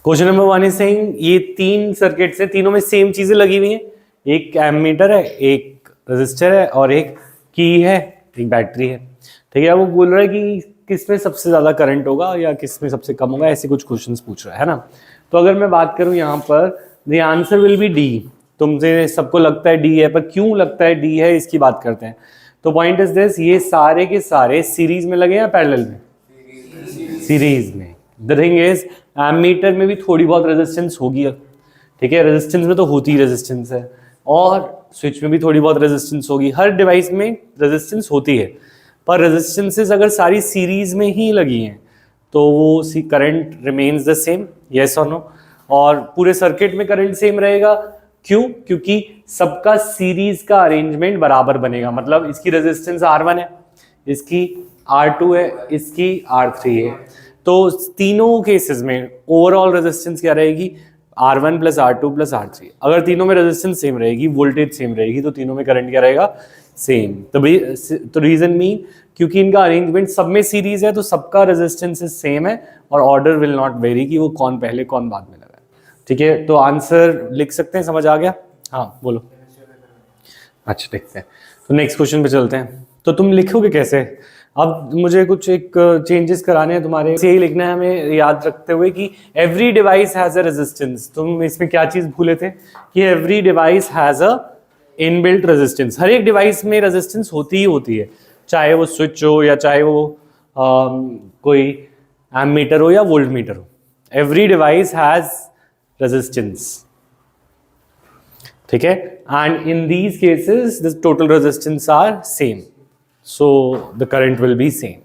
Question number 1 is saying ये 3 circuits है, तीनों में सेम चीजें लगी हुई हैं, एक एमीटर है, एक रेजिस्टर है और एक की है, एक बैटरी है। ठीक है, वो बोल रहा है कि किसमें सबसे ज्यादा करंट होगा या किसमें सबसे कम होगा, ऐसे कुछ क्वेश्चंस पूछ रहा है ना। तो अगर मैं बात करूं यहाँ पर the answer will be D. तुमसे सबको लगता है डी है, पर क्यों लगता है डी है इसकी बात करते हैं। तो पॉइंट इज दिस, ये सारे के सारे सीरीज में लगे हैं पैरेलल में, सीरीज में। द थिंग इज एमीटर में भी थोड़ी बहुत रेजिस्टेंस होगी, ठीक है, रेजिस्टेंस में तो होती ही रेजिस्टेंस है, और स्विच में भी थोड़ी बहुत रेजिस्टेंस होगी, हर डिवाइस में रेजिस्टेंस होती है। पर रेजिस्टेंसेस अगर सारी सीरीज में ही लगी हैं तो वो current remains the same, yes और नो। और पूरे सर्किट में करंट सेम रहेगा, क्यों? क्योंकि सबका सीरीज का अरेंजमेंट बराबर बनेगा। मतलब इसकी रेजिस्टेंस R1 है, इसकी R2 है, इसकी R3 है। तो तीनों केसेस में ओवरऑल रेजिस्टेंस क्या रहेगी? R1 plus R2 plus R3। अगर तीनों में रेजिस्टेंस सेम रहेगी, वोल्टेज सेम रहेगी, तो तीनों में करंट क्या रहेगा? सेम। तो रीजन मीन क्योंकि इनका अरेंजमेंट सब में सीरीज है तो सबका रेजिस्टेंस सेम है और ऑर्डर विल नॉट वेरी कि वो कौन पहले कौन बाद में लगा है। ठीक है, तो आंसर लिख सकते हैं, समझ आ गया? हाँ बोलो। अच्छा लिखते हैं, तो नेक्स्ट क्वेश्चन पे चलते हैं। तो तुम लिखोगे कैसे? अब मुझे कुछ एक चेंजेस कराने हैं तुम्हारे, यही लिखना है हमें, याद रखते हुए कि every device has a resistance. तुम इसमें क्या चीज भूले थे कि every device has a inbuilt resistance. हर एक डिवाइस में रेजिस्टेंस होती ही होती है, चाहे वो स्विच हो या चाहे वो कोई एमीटर हो या वोल्ट मीटर हो। एवरी डिवाइस हैज रेजिस्टेंस, ठीक है, and in these cases the total resistance R same, so the current will be same.